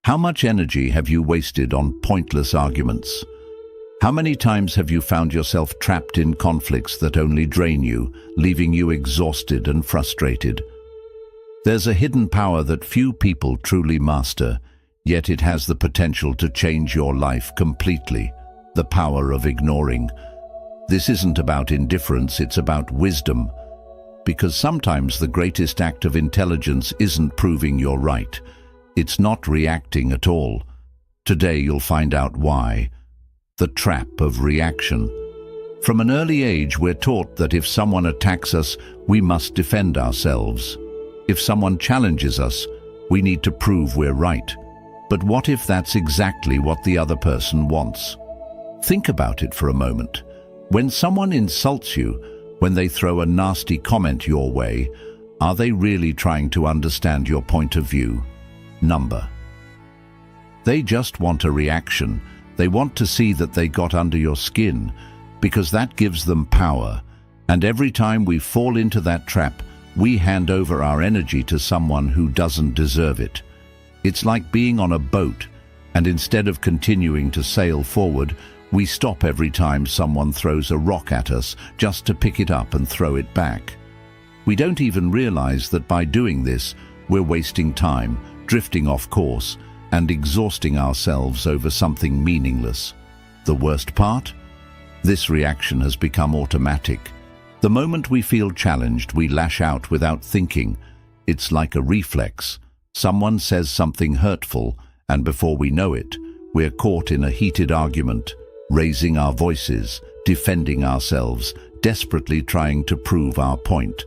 How much energy have you wasted on pointless arguments? How many times have you found yourself trapped in conflicts that only drain you, leaving you exhausted and frustrated? There's a hidden power that few people truly master, yet it has the potential to change your life completely. The power of ignoring. This isn't about indifference, it's about wisdom. Because sometimes the greatest act of intelligence isn't proving you're right. It's not reacting at all. Today you'll find out why. The trap of reaction. From an early age, we're taught that if someone attacks us, we must defend ourselves. If someone challenges us, we need to prove we're right. But what if that's exactly what the other person wants? Think about it for a moment. When someone insults you, when they throw a nasty comment your way, are they really trying to understand your point of view? They just want a reaction. They want to see that they got under your skin, because that gives them power. And every time we fall into that trap, we hand over our energy to someone who doesn't deserve it. It's like being on a boat, and instead of continuing to sail forward, we stop every time someone throws a rock at us just to pick it up and throw it back. We don't even realize that by doing this, we're wasting time, drifting off course, and exhausting ourselves over something meaningless. The worst part? This reaction has become automatic. The moment we feel challenged, we lash out without thinking. It's like a reflex. Someone says something hurtful, and before we know it, we're caught in a heated argument, raising our voices, defending ourselves, desperately trying to prove our point.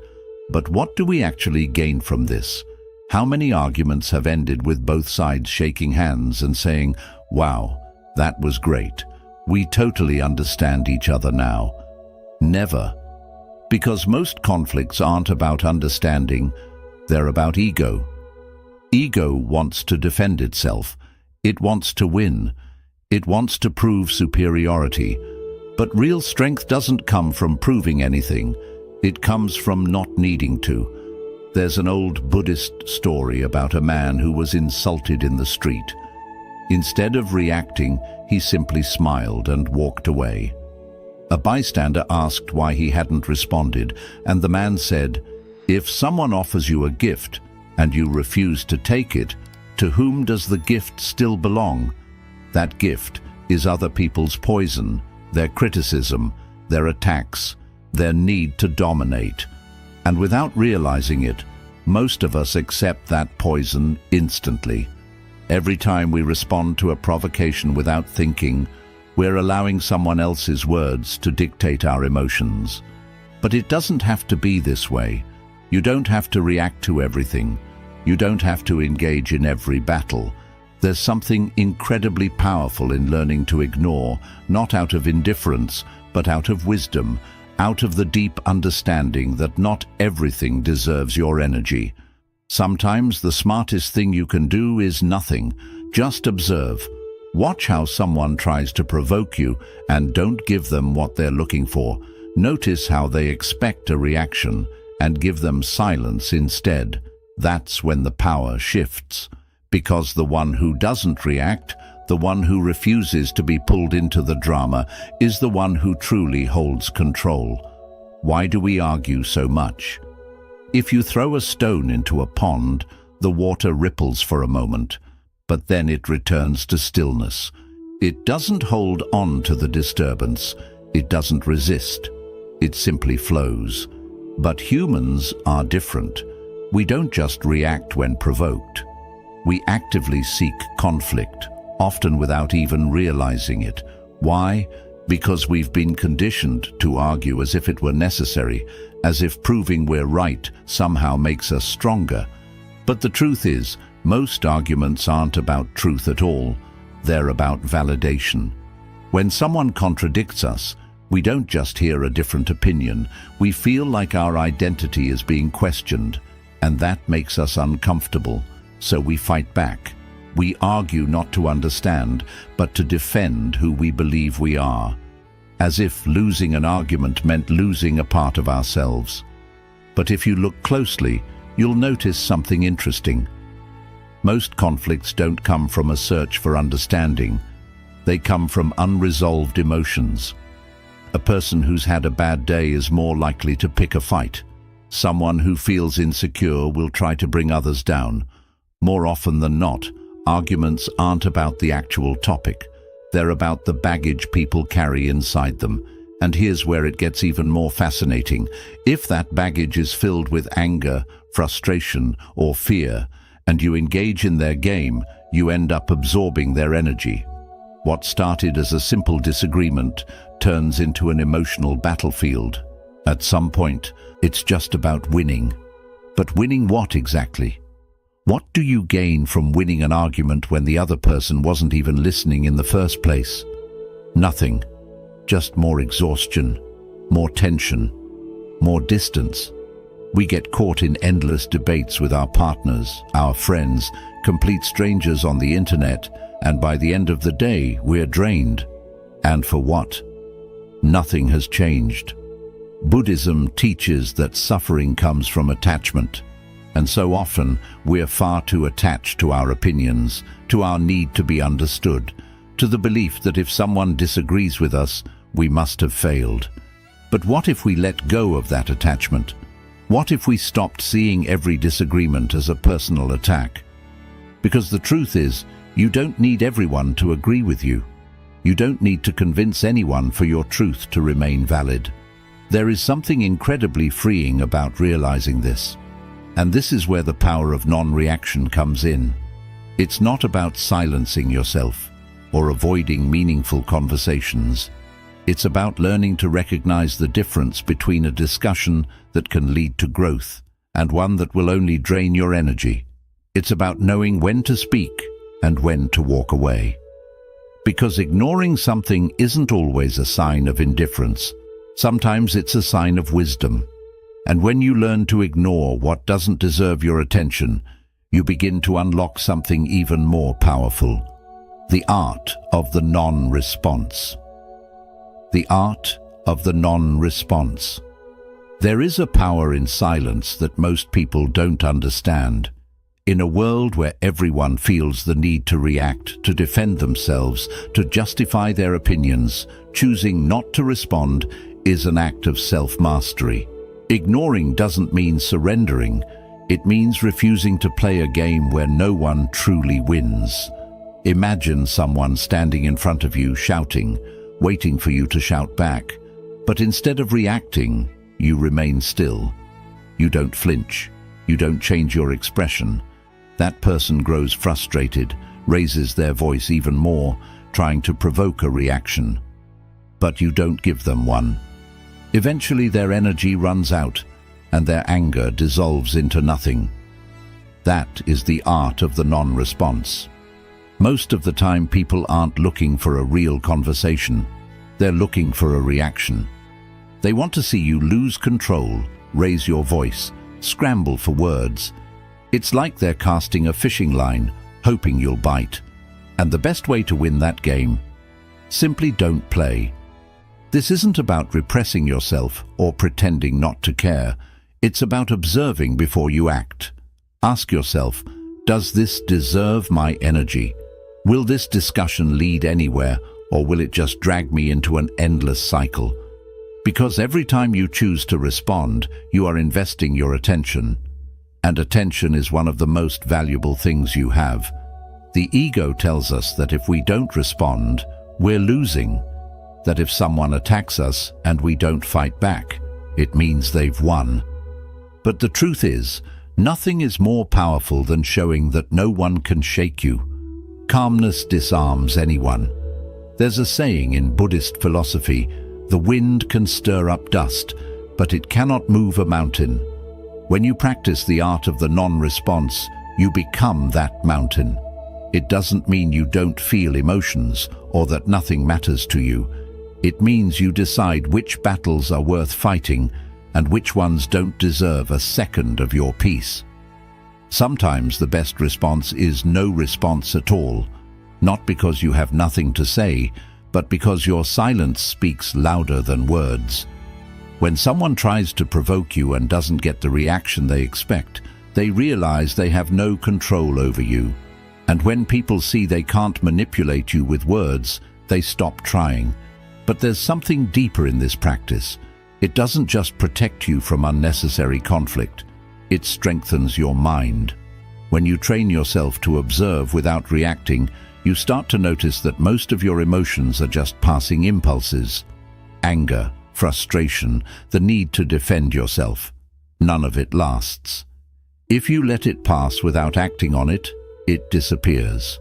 But what do we actually gain from this? How many arguments have ended with both sides shaking hands and saying, "Wow, that was great. We totally understand each other now"? Never. Because most conflicts aren't about understanding, they're about ego. Ego wants to defend itself. It wants to win. It wants to prove superiority. But real strength doesn't come from proving anything. It comes from not needing to. There's an old Buddhist story about a man who was insulted in the street. Instead of reacting, he simply smiled and walked away. A bystander asked why he hadn't responded, and the man said, "If someone offers you a gift and you refuse to take it, to whom does the gift still belong? That gift is other people's poison, their criticism, their attacks, their need to dominate." And without realizing it, most of us accept that poison instantly. Every time we respond to a provocation without thinking, we're allowing someone else's words to dictate our emotions. But it doesn't have to be this way. You don't have to react to everything. You don't have to engage in every battle. There's something incredibly powerful in learning to ignore, not out of indifference, but out of wisdom, out of the deep understanding that not everything deserves your energy. Sometimes the smartest thing you can do is nothing. Just observe. Watch how someone tries to provoke you and don't give them what they're looking for. Notice how they expect a reaction and give them silence instead. That's when the power shifts. Because the one who doesn't react, the one who refuses to be pulled into the drama, is the one who truly holds control. Why do we argue so much? If you throw a stone into a pond, the water ripples for a moment, but then it returns to stillness. It doesn't hold on to the disturbance. It doesn't resist. It simply flows. But humans are different. We don't just react when provoked. We actively seek conflict, often without even realizing it. Why? Because we've been conditioned to argue as if it were necessary, as if proving we're right somehow makes us stronger. But the truth is, most arguments aren't about truth at all. They're about validation. When someone contradicts us, we don't just hear a different opinion. We feel like our identity is being questioned, and that makes us uncomfortable. So we fight back. We argue not to understand, but to defend who we believe we are, as if losing an argument meant losing a part of ourselves. But if you look closely, you'll notice something interesting. Most conflicts don't come from a search for understanding. They come from unresolved emotions. A person who's had a bad day is more likely to pick a fight. Someone who feels insecure will try to bring others down. More often than not, arguments aren't about the actual topic. They're about the baggage people carry inside them. And here's where it gets even more fascinating. If that baggage is filled with anger, frustration, or fear, and you engage in their game, you end up absorbing their energy. What started as a simple disagreement turns into an emotional battlefield. At some point, it's just about winning. But winning what exactly? What do you gain from winning an argument when the other person wasn't even listening in the first place? Nothing. Just more exhaustion, more tension, more distance. We get caught in endless debates with our partners, our friends, complete strangers on the internet, and by the end of the day, we're drained. And for what? Nothing has changed. Buddhism teaches that suffering comes from attachment, and so often we're far too attached to our opinions, to our need to be understood, to the belief that if someone disagrees with us, we must have failed. But what if we let go of that attachment? What if we stopped seeing every disagreement as a personal attack? Because the truth is, you don't need everyone to agree with you. You don't need to convince anyone for your truth to remain valid. There is something incredibly freeing about realizing this. And this is where the power of non-reaction comes in. It's not about silencing yourself or avoiding meaningful conversations. It's about learning to recognize the difference between a discussion that can lead to growth and one that will only drain your energy. It's about knowing when to speak and when to walk away. Because ignoring something isn't always a sign of indifference. Sometimes it's a sign of wisdom. And when you learn to ignore what doesn't deserve your attention, you begin to unlock something even more powerful. The art of the non-response. The art of the non-response. There is a power in silence that most people don't understand. In a world where everyone feels the need to react, to defend themselves, to justify their opinions, choosing not to respond is an act of self-mastery. Ignoring doesn't mean surrendering. It means refusing to play a game where no one truly wins. Imagine someone standing in front of you shouting, waiting for you to shout back. But instead of reacting, you remain still. You don't flinch. You don't change your expression. That person grows frustrated, raises their voice even more, trying to provoke a reaction. But you don't give them one. Eventually their energy runs out, and their anger dissolves into nothing. That is the art of the non-response. Most of the time people aren't looking for a real conversation. They're looking for a reaction. They want to see you lose control, raise your voice, scramble for words. It's like they're casting a fishing line, hoping you'll bite. And the best way to win that game? Simply don't play. This isn't about repressing yourself or pretending not to care. It's about observing before you act. Ask yourself, does this deserve my energy? Will this discussion lead anywhere, or will it just drag me into an endless cycle? Because every time you choose to respond, you are investing your attention. And attention is one of the most valuable things you have. The ego tells us that if we don't respond, we're losing. That if someone attacks us and we don't fight back, it means they've won. But the truth is, nothing is more powerful than showing that no one can shake you. Calmness disarms anyone. There's a saying in Buddhist philosophy, the wind can stir up dust, but it cannot move a mountain. When you practice the art of the non-response, you become that mountain. It doesn't mean you don't feel emotions or that nothing matters to you. It means you decide which battles are worth fighting and which ones don't deserve a second of your peace. Sometimes the best response is no response at all, not because you have nothing to say, but because your silence speaks louder than words. When someone tries to provoke you and doesn't get the reaction they expect, They realize they have no control over you. And when people see they can't manipulate you with words, they stop trying. But there's something deeper in this practice. It doesn't just protect you from unnecessary conflict. It strengthens your mind. When you train yourself to observe without reacting, you start to notice that most of your emotions are just passing impulses. Anger, frustration, the need to defend yourself. None of it lasts. If you let it pass without acting on it, it disappears.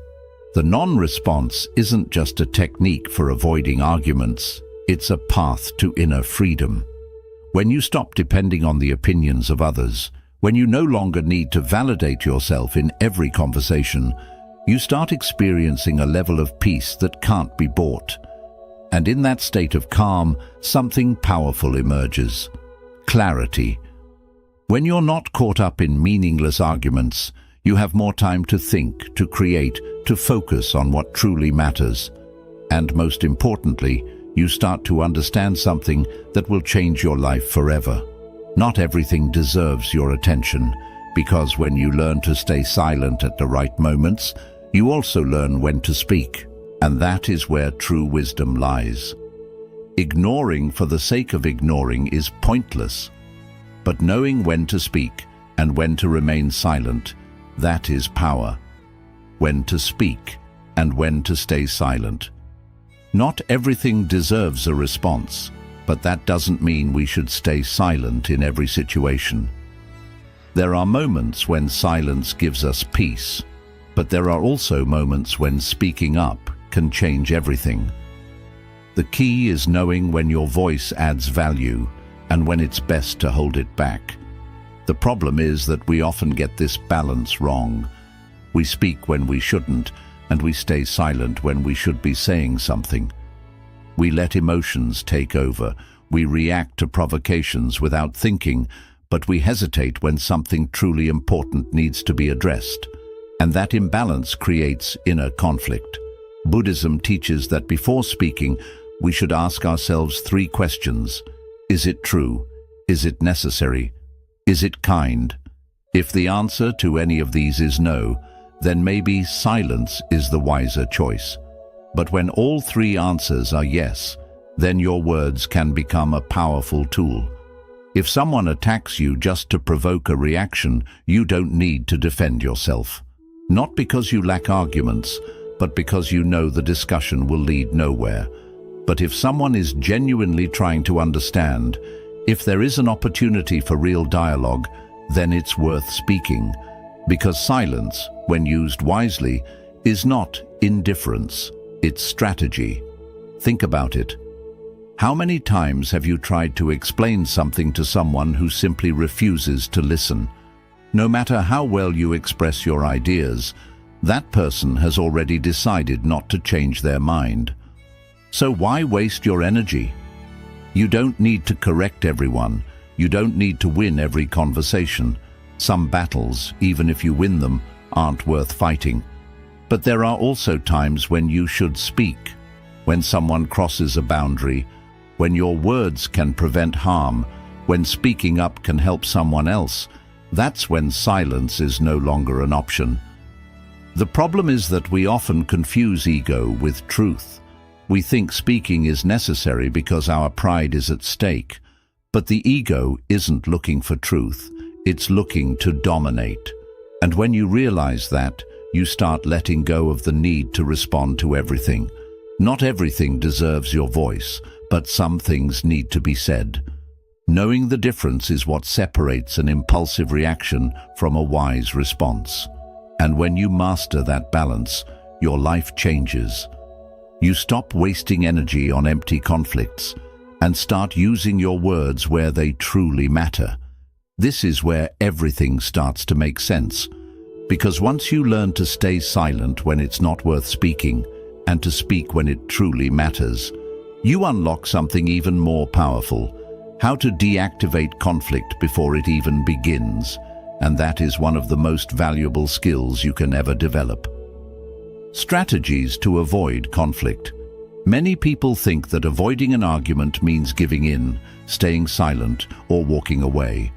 The non-response isn't just a technique for avoiding arguments, it's a path to inner freedom. When you stop depending on the opinions of others, when you no longer need to validate yourself in every conversation, you start experiencing a level of peace that can't be bought. And in that state of calm, something powerful emerges. Clarity. When you're not caught up in meaningless arguments, you have more time to think, to create, to focus on what truly matters. And most importantly, you start to understand something that will change your life forever. Not everything deserves your attention, because when you learn to stay silent at the right moments, you also learn when to speak. And that is where true wisdom lies. Ignoring for the sake of ignoring is pointless. But knowing when to speak and when to remain silent, that is power. When to speak and when to stay silent. Not everything deserves a response, but that doesn't mean we should stay silent in every situation. There are moments when silence gives us peace, but there are also moments when speaking up can change everything. The key is knowing when your voice adds value and when it's best to hold it back. The problem is that we often get this balance wrong. We speak when we shouldn't, and we stay silent when we should be saying something. We let emotions take over. We react to provocations without thinking, but we hesitate when something truly important needs to be addressed. And that imbalance creates inner conflict. Buddhism teaches that before speaking, we should ask ourselves 3 questions. Is it true? Is it necessary? Is it kind? If the answer to any of these is no, then maybe silence is the wiser choice. But when all 3 answers are yes, then your words can become a powerful tool. If someone attacks you just to provoke a reaction, you don't need to defend yourself. Not because you lack arguments, but because you know the discussion will lead nowhere. But if someone is genuinely trying to understand, if there is an opportunity for real dialogue, then it's worth speaking. Because silence, when used wisely, is not indifference, it's strategy. Think about it. How many times have you tried to explain something to someone who simply refuses to listen? No matter how well you express your ideas, that person has already decided not to change their mind. So why waste your energy? You don't need to correct everyone. You don't need to win every conversation. Some battles, even if you win them, aren't worth fighting. But there are also times when you should speak, when someone crosses a boundary, when your words can prevent harm, when speaking up can help someone else. That's when silence is no longer an option. The problem is that we often confuse ego with truth. We think speaking is necessary because our pride is at stake. But the ego isn't looking for truth, it's looking to dominate. And when you realize that, you start letting go of the need to respond to everything. Not everything deserves your voice, but some things need to be said. Knowing the difference is what separates an impulsive reaction from a wise response. And when you master that balance, your life changes. You stop wasting energy on empty conflicts and start using your words where they truly matter. This is where everything starts to make sense. Because once you learn to stay silent when it's not worth speaking and to speak when it truly matters, you unlock something even more powerful: how to deactivate conflict before it even begins. And that is one of the most valuable skills you can ever develop. Strategies to avoid conflict. Many people think that avoiding an argument means giving in, staying silent, or walking away.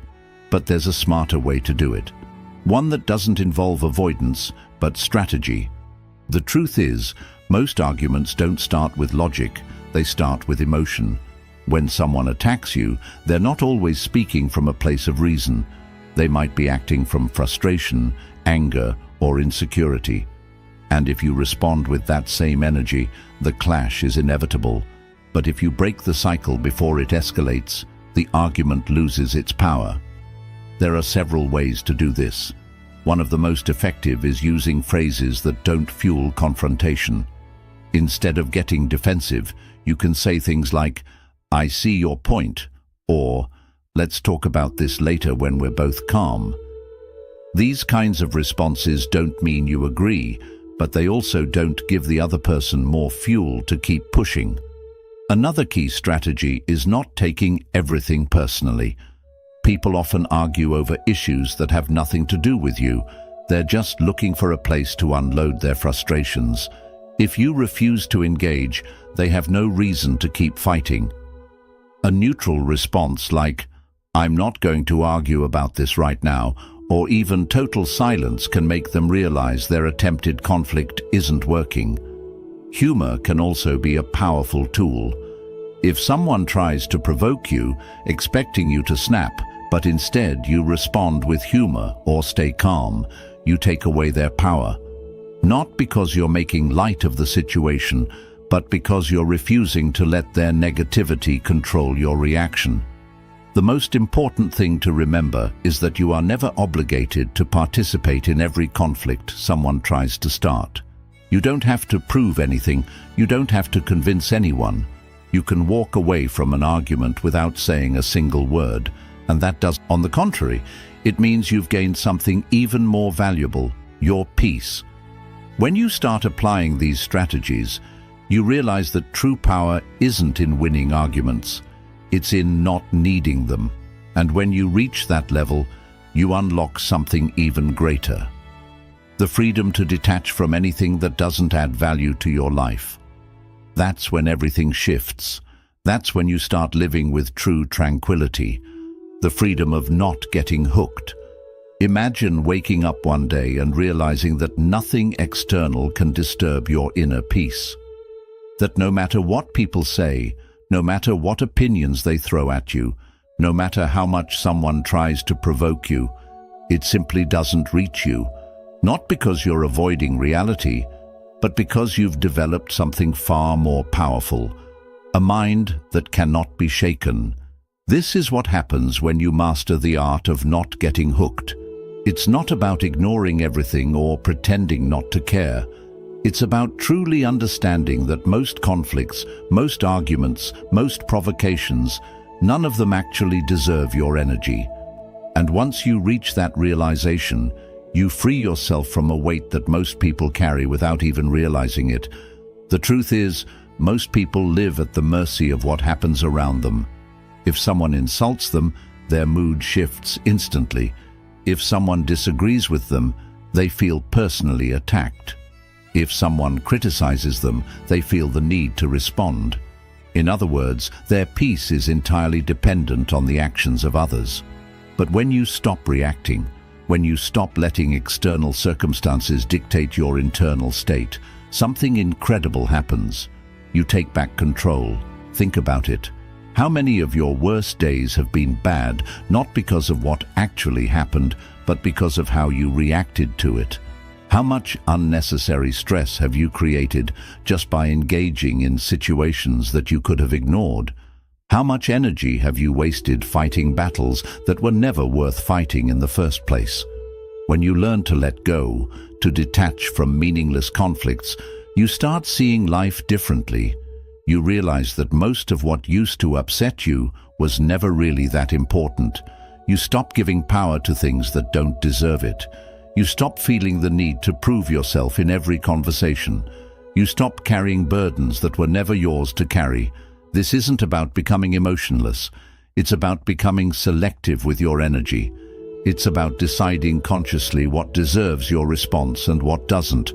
But there's a smarter way to do it. one that doesn't involve avoidance, but strategy. The truth is, most arguments don't start with logic, they start with emotion. When someone attacks you, they're not always speaking from a place of reason. They might be acting from frustration, anger, or insecurity. And if you respond with that same energy, the clash is inevitable. But if you break the cycle before it escalates, the argument loses its power. There are several ways to do this. One of the most effective is using phrases that don't fuel confrontation. Instead of getting defensive, you can say things like, "I see your point," or "Let's talk about this later when we're both calm." These kinds of responses don't mean you agree, but they also don't give the other person more fuel to keep pushing. Another key strategy is not taking everything personally. People often argue over issues that have nothing to do with you. They're just looking for a place to unload their frustrations. If you refuse to engage, they have no reason to keep fighting. A neutral response like, "I'm not going to argue about this right now," or even total silence can make them realize their attempted conflict isn't working. Humor can also be a powerful tool. If someone tries to provoke you, expecting you to snap, but instead you respond with humor or stay calm, you take away their power. Not because you're making light of the situation, but because you're refusing to let their negativity control your reaction. The most important thing to remember is that you are never obligated to participate in every conflict someone tries to start. You don't have to prove anything, you don't have to convince anyone. You can walk away from an argument without saying a single word, and that does, on the contrary, it means you've gained something even more valuable, your peace. When you start applying these strategies, you realize that true power isn't in winning arguments, it's in not needing them. And when you reach that level, you unlock something even greater. The freedom to detach from anything that doesn't add value to your life. That's when everything shifts. That's when you start living with true tranquility. The freedom of not getting hooked. Imagine waking up one day and realizing that nothing external can disturb your inner peace. That no matter what people say, no matter what opinions they throw at you, no matter how much someone tries to provoke you, it simply doesn't reach you. Not because you're avoiding reality, but because you've developed something far more powerful, a mind that cannot be shaken. This is what happens when you master the art of not getting hooked. It's not about ignoring everything or pretending not to care. It's about truly understanding that most conflicts, most arguments, most provocations, none of them actually deserve your energy. And once you reach that realization, you free yourself from a weight that most people carry without even realizing it. The truth is, most people live at the mercy of what happens around them. If someone insults them, their mood shifts instantly. If someone disagrees with them, they feel personally attacked. If someone criticizes them, they feel the need to respond. In other words, their peace is entirely dependent on the actions of others. But when you stop reacting, when you stop letting external circumstances dictate your internal state, something incredible happens. You take back control. Think about it. How many of your worst days have been bad, not because of what actually happened, but because of how you reacted to it? How much unnecessary stress have you created just by engaging in situations that you could have ignored? How much energy have you wasted fighting battles that were never worth fighting in the first place? When you learn to let go, to detach from meaningless conflicts, you start seeing life differently. You realize that most of what used to upset you was never really that important. You stop giving power to things that don't deserve it. You stop feeling the need to prove yourself in every conversation. You stop carrying burdens that were never yours to carry. This isn't about becoming emotionless. It's about becoming selective with your energy. It's about deciding consciously what deserves your response and what doesn't.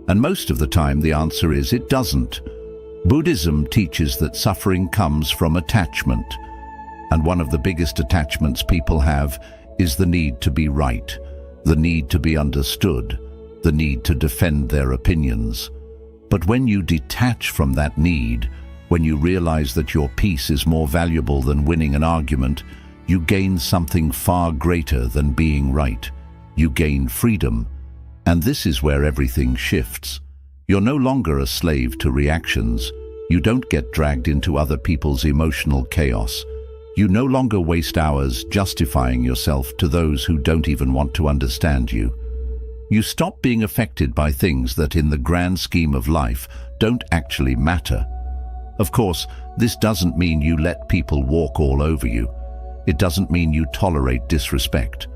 And most of the time the answer is it doesn't. Buddhism teaches that suffering comes from attachment. And one of the biggest attachments people have is the need to be right. the need to be understood, the need to defend their opinions. But when you detach from that need, when you realize that your peace is more valuable than winning an argument, you gain something far greater than being right. You gain freedom. And this is where everything shifts. You're no longer a slave to reactions. You don't get dragged into other people's emotional chaos. You no longer waste hours justifying yourself to those who don't even want to understand you. You stop being affected by things that in the grand scheme of life don't actually matter. Of course, this doesn't mean you let people walk all over you. It doesn't mean you tolerate disrespect.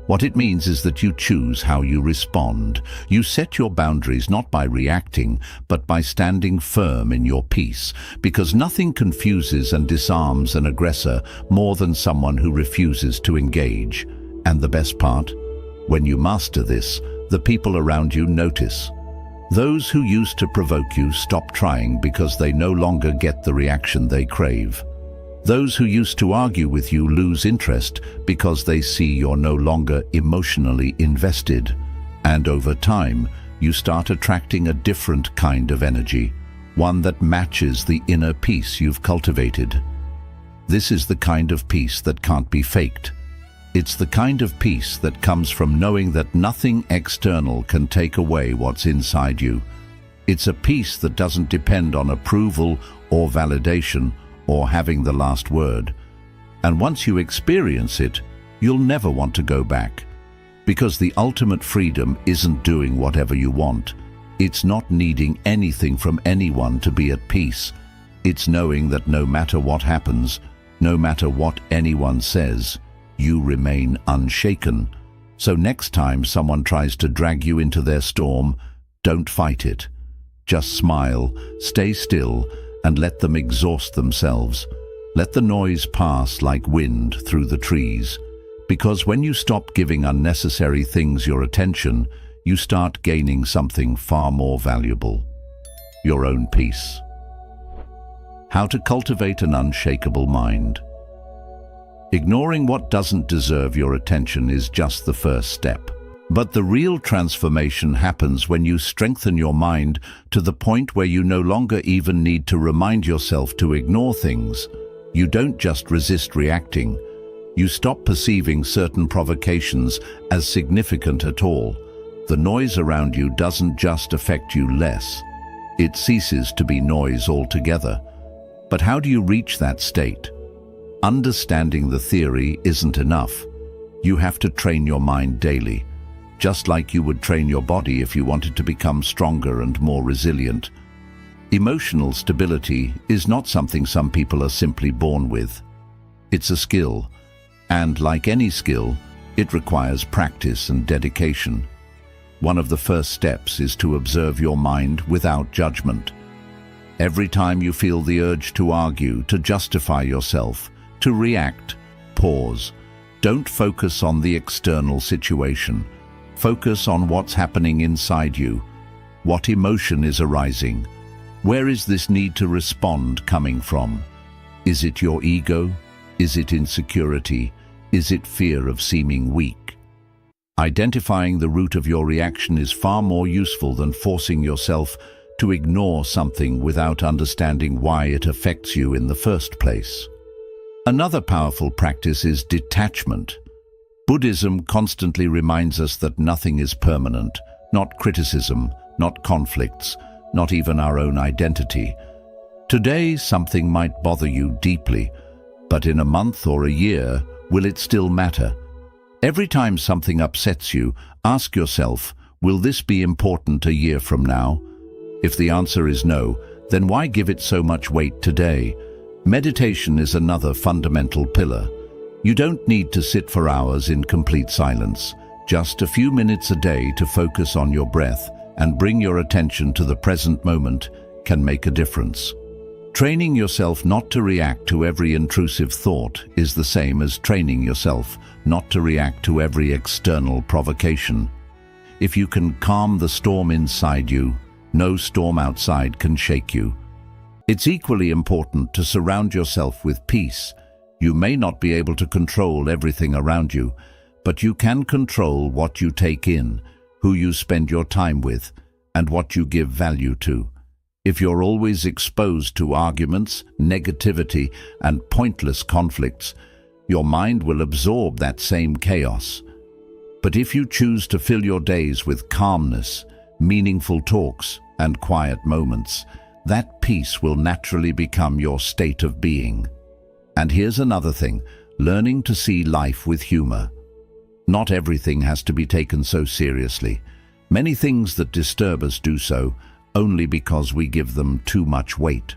What it means is that you choose how you respond. You set your boundaries not by reacting, but by standing firm in your peace, because nothing confuses and disarms an aggressor more than someone who refuses to engage. And the best part? When you master this, the people around you notice. Those who used to provoke you stop trying because they no longer get the reaction they crave. Those who used to argue with you lose interest because they see you're no longer emotionally invested. And over time, you start attracting a different kind of energy, one that matches the inner peace you've cultivated. This is the kind of peace that can't be faked. It's the kind of peace that comes from knowing that nothing external can take away what's inside you. It's a peace that doesn't depend on approval or validation or having the last word. And once you experience it, you'll never want to go back. Because the ultimate freedom isn't doing whatever you want. It's not needing anything from anyone to be at peace. It's knowing that no matter what happens, no matter what anyone says, you remain unshaken. So next time someone tries to drag you into their storm, don't fight it. Just smile, stay still, and let them exhaust themselves. Let the noise pass like wind through the trees. Because when you stop giving unnecessary things your attention, you start gaining something far more valuable: your own peace. How to cultivate an unshakable mind. Ignoring what doesn't deserve your attention is just the first step. But the real transformation happens when you strengthen your mind to the point where you no longer even need to remind yourself to ignore things. You don't just resist reacting. You stop perceiving certain provocations as significant at all. The noise around you doesn't just affect you less. It ceases to be noise altogether. But how do you reach that state? Understanding the theory isn't enough. You have to train your mind daily, just like you would train your body if you wanted to become stronger and more resilient. Emotional stability is not something some people are simply born with. It's a skill, and like any skill, it requires practice and dedication. One of the first steps is to observe your mind without judgment. Every time you feel the urge to argue, to justify yourself, to react, pause. Don't focus on the external situation. Focus on what's happening inside you. What emotion is arising? Where is this need to respond coming from? Is it your ego? Is it insecurity? Is it fear of seeming weak? Identifying the root of your reaction is far more useful than forcing yourself to ignore something without understanding why it affects you in the first place. Another powerful practice is detachment. Buddhism constantly reminds us that nothing is permanent, not criticism, not conflicts, not even our own identity. Today, something might bother you deeply, but in a month or a year, will it still matter? Every time something upsets you, ask yourself, will this be important a year from now? If the answer is no, then why give it so much weight today? Meditation is another fundamental pillar. You don't need to sit for hours in complete silence. Just a few minutes a day to focus on your breath and bring your attention to the present moment can make a difference. Training yourself not to react to every intrusive thought is the same as training yourself not to react to every external provocation. If you can calm the storm inside you, no storm outside can shake you. It's equally important to surround yourself with peace. You may not be able to control everything around you, but you can control what you take in, who you spend your time with, and what you give value to. If you're always exposed to arguments, negativity, and pointless conflicts, your mind will absorb that same chaos. But if you choose to fill your days with calmness, meaningful talks, and quiet moments, that peace will naturally become your state of being. And here's another thing, learning to see life with humor. Not everything has to be taken so seriously. Many things that disturb us do so only because we give them too much weight.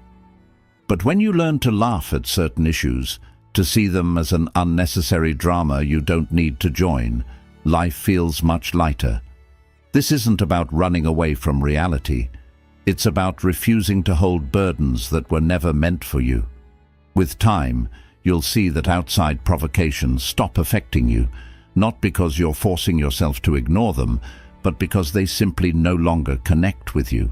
But when you learn to laugh at certain issues, to see them as an unnecessary drama you don't need to join, life feels much lighter. This isn't about running away from reality. It's about refusing to hold burdens that were never meant for you. With time, you'll see that outside provocations stop affecting you, not because you're forcing yourself to ignore them, but because they simply no longer connect with you.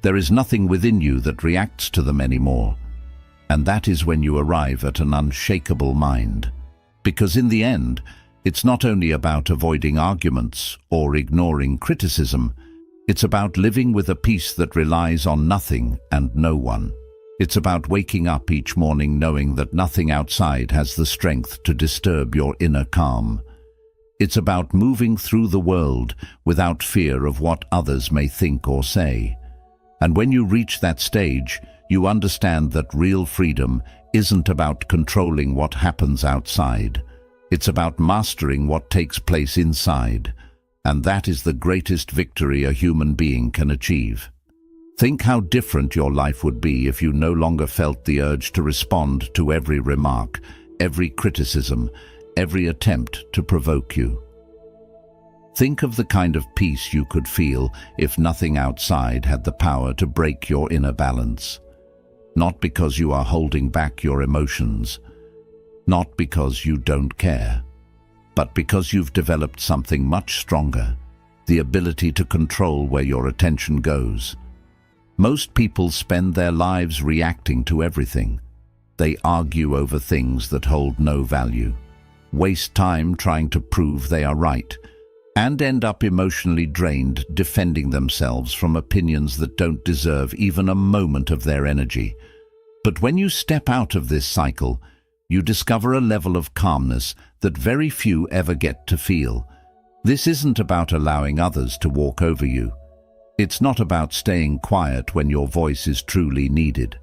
There is nothing within you that reacts to them anymore. And that is when you arrive at an unshakable mind. Because in the end, it's not only about avoiding arguments or ignoring criticism, it's about living with a peace that relies on nothing and no one. It's about waking up each morning knowing that nothing outside has the strength to disturb your inner calm. It's about moving through the world without fear of what others may think or say. And when you reach that stage, you understand that real freedom isn't about controlling what happens outside. It's about mastering what takes place inside. And that is the greatest victory a human being can achieve. Think how different your life would be if you no longer felt the urge to respond to every remark, every criticism, every attempt to provoke you. Think of the kind of peace you could feel if nothing outside had the power to break your inner balance. Not because you are holding back your emotions, not because you don't care, but because you've developed something much stronger, the ability to control where your attention goes. Most people spend their lives reacting to everything. They argue over things that hold no value, waste time trying to prove they are right, and end up emotionally drained defending themselves from opinions that don't deserve even a moment of their energy. But when you step out of this cycle, you discover a level of calmness that very few ever get to feel. This isn't about allowing others to walk over you. It's not about staying quiet when your voice is truly needed.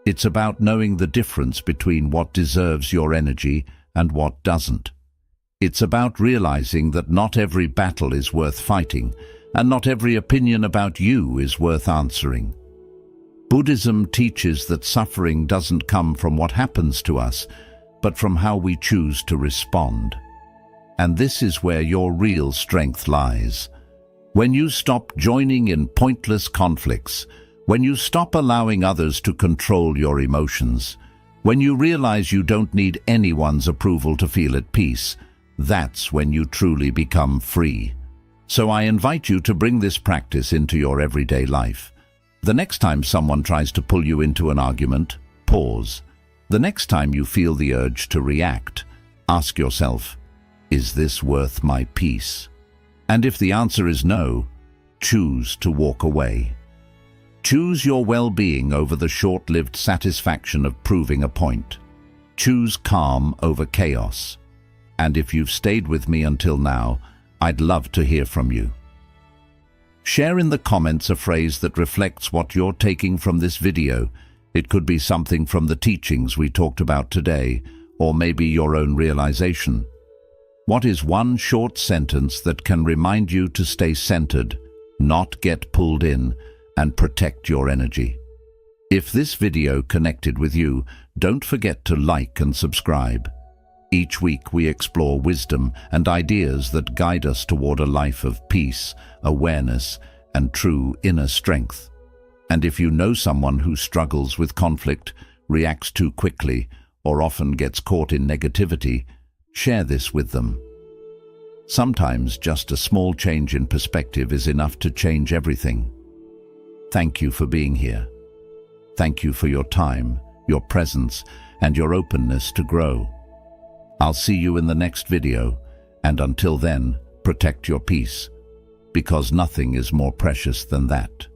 It's about knowing the difference between what deserves your energy and what doesn't. It's about realizing that not every battle is worth fighting, and not every opinion about you is worth answering. Buddhism teaches that suffering doesn't come from what happens to us, but from how we choose to respond. And this is where your real strength lies. When you stop joining in pointless conflicts, when you stop allowing others to control your emotions, when you realize you don't need anyone's approval to feel at peace, that's when you truly become free. So I invite you to bring this practice into your everyday life. The next time someone tries to pull you into an argument, pause. The next time you feel the urge to react, ask yourself, is this worth my peace? And if the answer is no, choose to walk away. Choose your well-being over the short-lived satisfaction of proving a point. Choose calm over chaos. And if you've stayed with me until now, I'd love to hear from you. Share in the comments a phrase that reflects what you're taking from this video. It could be something from the teachings we talked about today, or maybe your own realization. What is one short sentence that can remind you to stay centered, not get pulled in, and protect your energy? If this video connected with you, don't forget to like and subscribe. Each week we explore wisdom and ideas that guide us toward a life of peace, awareness, and true inner strength. And if you know someone who struggles with conflict, reacts too quickly, or often gets caught in negativity, share this with them. Sometimes just a small change in perspective is enough to change everything. Thank you for being here. Thank you for your time, your presence, and your openness to grow. I'll see you in the next video, And until then, protect your peace, because nothing is more precious than that.